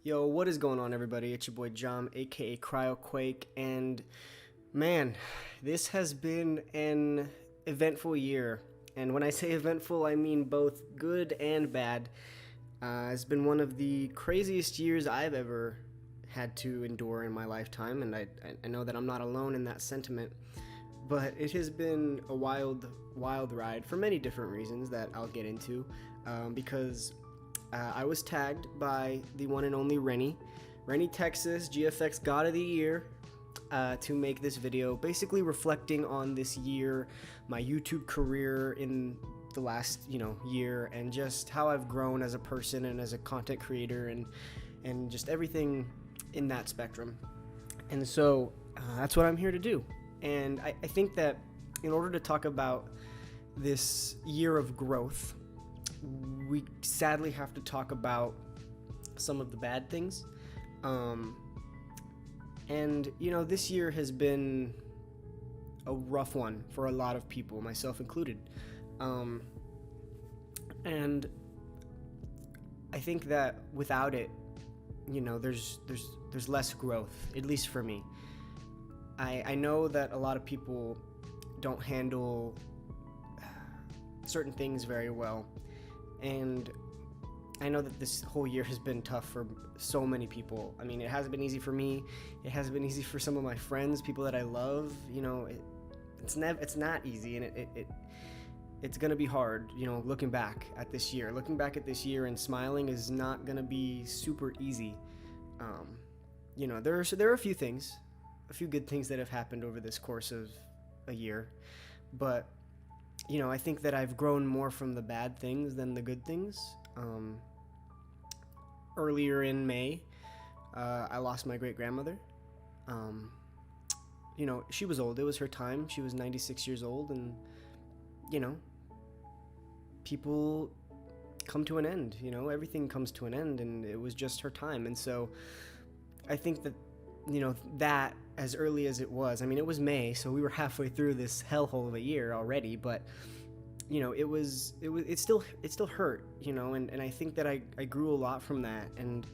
Yo, what is going on, everybody? It's your boy Jom, aka Cryoquake, and man, this has been an eventful year. And when I say eventful, I mean both good and bad. It's been one of the craziest years I've ever had to endure in my lifetime, and I know that I'm not alone in that sentiment. But it has been a wild, wild ride for many different reasons that I'll get into. Because I was tagged by the one and only Renny, Texas, GFX God of the Year, to make this video, basically reflecting on this year, my YouTube career in the last, year, and just how I've grown as a person and as a content creator, and just everything in that spectrum. And so that's what I'm here to do. And I think that in order to talk about this year of growth, we sadly have to talk about some of the bad things. And this year has been a rough one for a lot of people, myself included. And I think that without it, there's less growth, at least for me. I know that a lot of people don't handle certain things very well. And I know that this whole year has been tough for so many people. I mean, it hasn't been easy for me. It hasn't been easy for some of my friends, people that I love. It's not easy, and it's gonna be hard. Looking back at this year, and smiling is not gonna be super easy. There are a few good things that have happened over this course of a year, but I think that I've grown more from the bad things than the good things. Earlier in May, I lost my great-grandmother. She was old. It was her time. She was 96 years old, and, people come to an end. Everything comes to an end, and it was just her time. And so I think that, that as early as it was, it was May, so we were halfway through this hellhole of a year already, but it still hurt, and I think that I grew a lot from that, and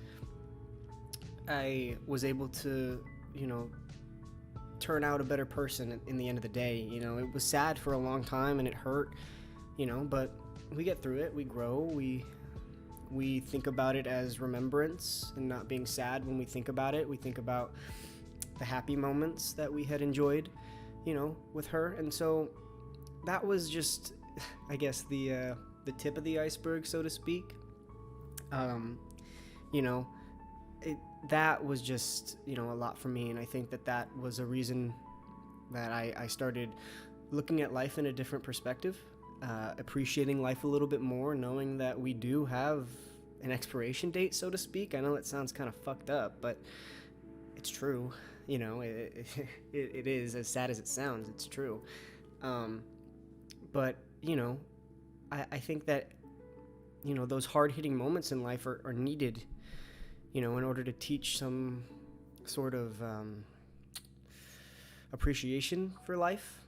I was able to, turn out a better person in the end of the day. It was sad for a long time, and it hurt, but we get through it, we grow, we think about it as remembrance and not being sad when we think about it. We think about the happy moments that we had enjoyed, with her. And so that was just, I guess, the tip of the iceberg, so to speak. That was just, a lot for me. And I think that was a reason that I started looking at life in a different perspective. Appreciating life a little bit more, knowing that we do have an expiration date, so to speak. I know that sounds kind of fucked up, but it's true. It is, as sad as it sounds, it's true. But I think that those hard-hitting moments in life are needed, in order to teach some sort of appreciation for life.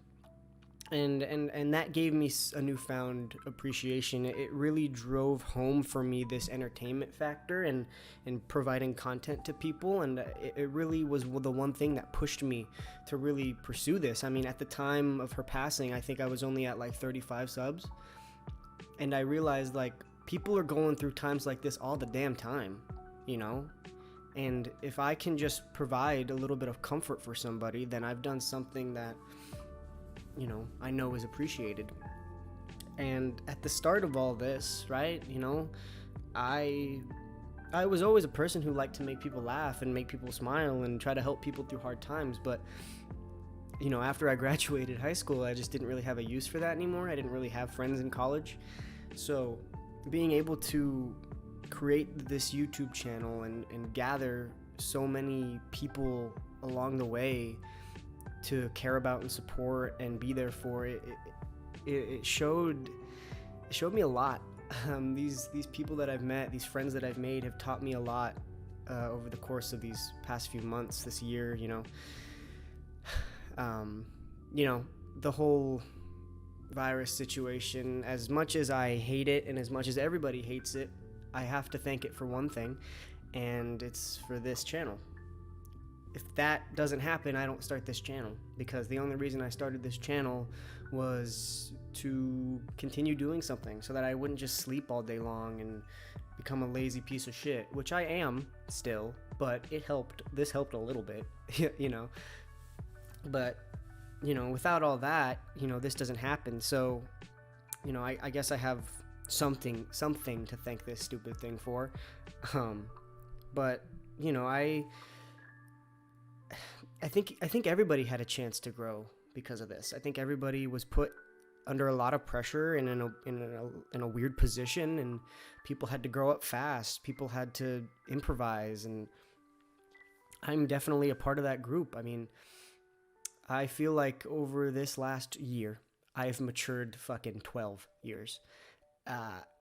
And that gave me a newfound appreciation. It really drove home for me this entertainment factor and providing content to people, and it really was the one thing that pushed me to really pursue this. At the time of her passing, I think I was only at like 35 subs, and I realized people are going through times like this all the damn time, and if I can just provide a little bit of comfort for somebody, then I've done something that I know is appreciated. And at the start of all this, right, I was always a person who liked to make people laugh and make people smile and try to help people through hard times. But, after I graduated high school, I just didn't really have a use for that anymore. I didn't really have friends in college. So being able to create this YouTube channel and gather so many people along the way to care about and support and be there for it showed me a lot. These people that I've met, these friends that I've made, have taught me a lot over the course of these past few months, this year. The whole virus situation, as much as I hate it and as much as everybody hates it, I have to thank it for one thing, and it's for this channel. If that doesn't happen, I don't start this channel, because the only reason I started this channel was to continue doing something so that I wouldn't just sleep all day long and become a lazy piece of shit, which I am still, but it helped. This helped a little bit, you know. But, you know, without all that, you know, this doesn't happen. So, you know, I guess I have something to thank this stupid thing for. But, you know, I think everybody had a chance to grow because of this. I think everybody was put under a lot of pressure and in a weird position, and people had to grow up fast. People had to improvise, and I'm definitely a part of that group. I mean, I feel like over this last year, I've matured fucking 12 years.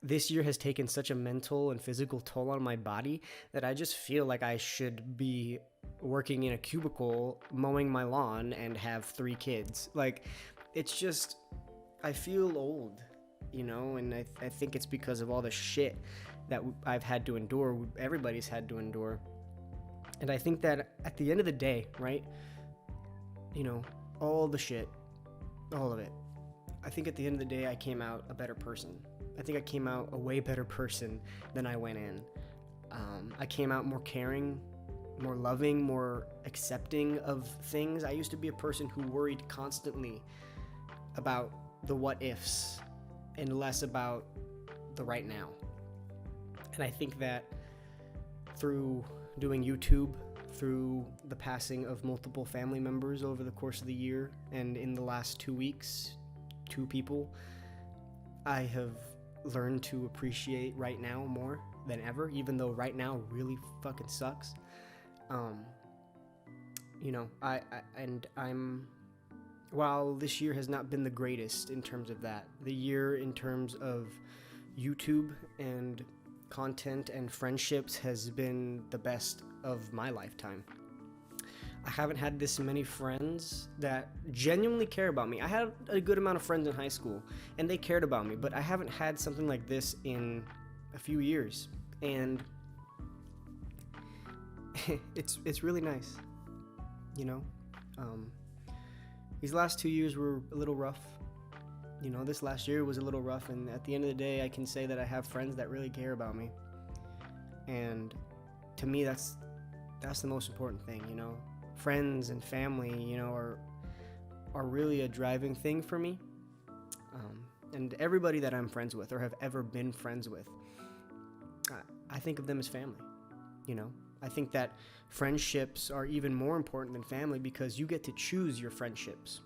This year has taken such a mental and physical toll on my body that I just feel like I should be working in a cubicle, mowing my lawn, and have 3 kids. Like, it's just, I feel old, you know, and I think it's because of all the shit that I've had to endure, everybody's had to endure. And I think that at the end of the day, right, you know, all the shit, all of it, I think at the end of the day, I came out a better person. I think I came out a way better person than I went in. I came out more caring, more loving, more accepting of things. I used to be a person who worried constantly about the what ifs and less about the right now. And I think that through doing YouTube, through the passing of multiple family members over the course of the year, and in the last 2 weeks, 2 people, I have learned to appreciate right now more than ever, even though right now really fucking sucks. You know, I'm while this year has not been the greatest in terms of that, the year in terms of YouTube and content and friendships has been the best of my lifetime. I haven't had this many friends that genuinely care about me. I had a good amount of friends in high school, and they cared about me, but I haven't had something like this in a few years, and it's really nice, you know. These last 2 years were a little rough. You know, this last year was a little rough, and at the end of the day, I can say that I have friends that really care about me, and to me, that's the most important thing, you know. Friends and family, you know, are really a driving thing for me. And everybody that I'm friends with or have ever been friends with, I think of them as family, you know. I think that friendships are even more important than family because you get to choose your friendships.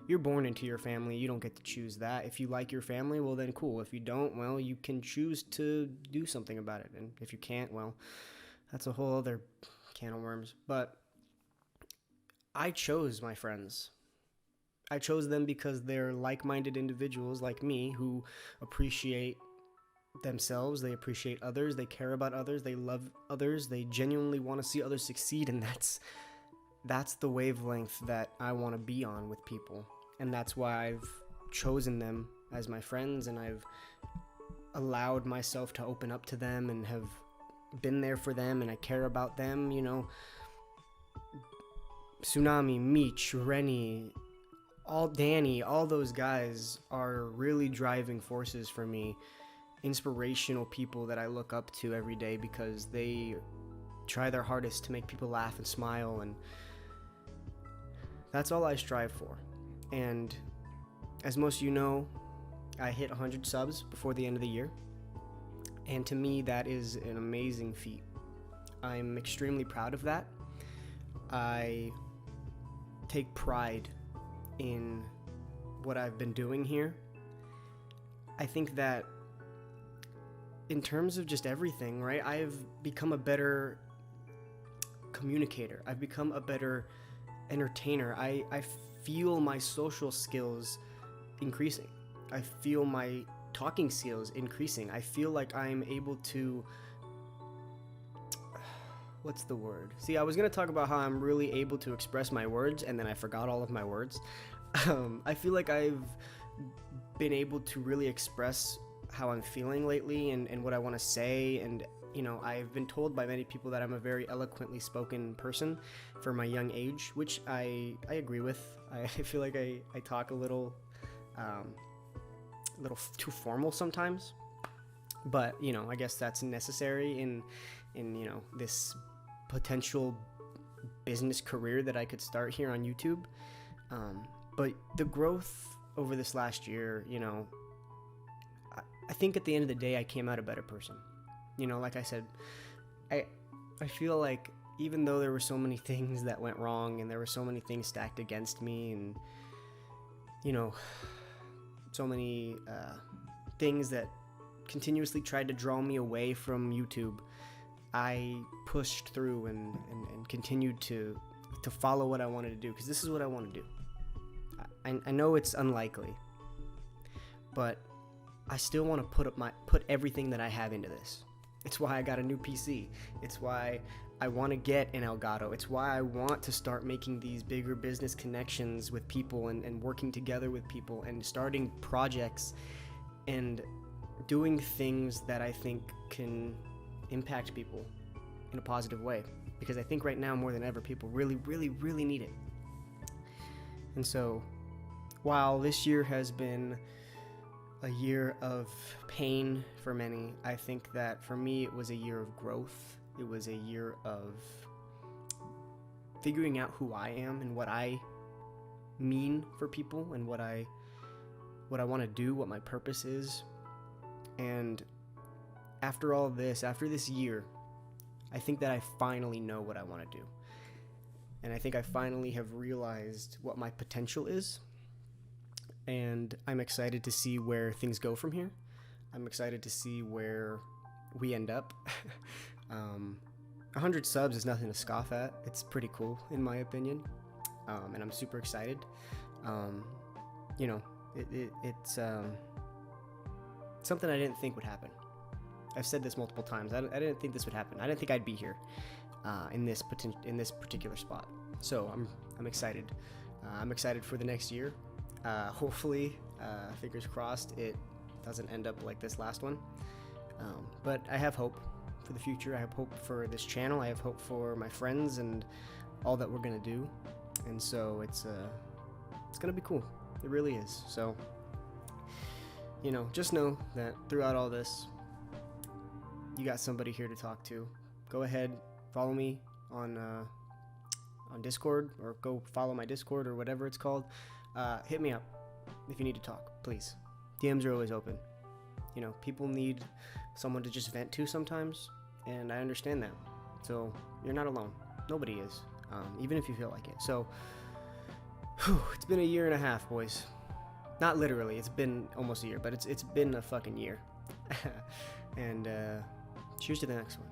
You're born into your family. You don't get to choose that. If you like your family, well, then cool. If you don't, well, you can choose to do something about it. And if you can't, well, that's a whole other can of worms. But I chose my friends. I chose them because they're like-minded individuals like me who appreciate themselves, they appreciate others, they care about others, they love others, they genuinely want to see others succeed, and that's the wavelength that I want to be on with people. And that's why I've chosen them as my friends, and I've allowed myself to open up to them and have been there for them, and I care about them, you know. Tsunami, Meech, Renny, Danny, all those guys are really driving forces for me, inspirational people that I look up to every day because they try their hardest to make people laugh and smile, and that's all I strive for. And as most of you know, I hit 100 subs before the end of the year, and to me that is an amazing feat. I'm extremely proud of that. I take pride in what I've been doing here. I think that in terms of just everything, right, I've become a better communicator. I've become a better entertainer. I feel my social skills increasing. I feel my talking skills increasing. I feel like I'm able to, what's the word? See, I was going to talk about how I'm really able to express my words, and then I forgot all of my words. I feel like I've been able to really express how I'm feeling lately and what I want to say, and You know, I've been told by many people that I'm a very eloquently spoken person for my young age, which I agree with. I feel like I talk a little too formal sometimes, but you know, I guess that's necessary in you know, this potential business career that I could start here on YouTube. But the growth over this last year, you know, I think at the end of the day, I came out a better person. You know, like I said, I feel like even though there were so many things that went wrong and there were so many things stacked against me, and you know, so many things that continuously tried to draw me away from YouTube, I pushed through and continued to follow what I wanted to do, because this is what I want to do. I know it's unlikely, but I still want to put everything that I have into this. It's why I got a new PC. It's why I want to get an Elgato. It's why I want to start making these bigger business connections with people and working together with people and starting projects and doing things that I think can impact people in a positive way. Because I think right now more than ever, people really, really, really need it. And so, while this year has been a year of pain for many, I think that for me it was a year of growth. It was a year of figuring out who I am and what I mean for people and what I want to do, what my purpose is. And after all of this, after this year, I think that I finally know what I want to do. And I think I finally have realized what my potential is. And I'm excited to see where things go from here. I'm excited to see where we end up. 100 subs is nothing to scoff at. It's pretty cool, in my opinion. And I'm super excited. You know, it's something I didn't think would happen. I've said this multiple times. I didn't think this would happen. I didn't think I'd be here in this particular spot. So I'm excited. I'm excited for the next year. Hopefully, fingers crossed, it doesn't end up like this last one. But I have hope for the future. I have hope for this channel. I have hope for my friends and all that we're gonna do. And so it's gonna be cool. It really is. So, you know, just know that throughout all this, you got somebody here to talk to. Go ahead, follow me on Discord, or go follow my Discord or whatever it's called. Hit me up if you need to talk, please. DMs are always open. You know, people need someone to just vent to sometimes, and I understand that. So you're not alone. Nobody is, even if you feel like it. So it's been a year and a half, boys. Not literally, it's been almost a year, but it's been a fucking year. And cheers to the next one.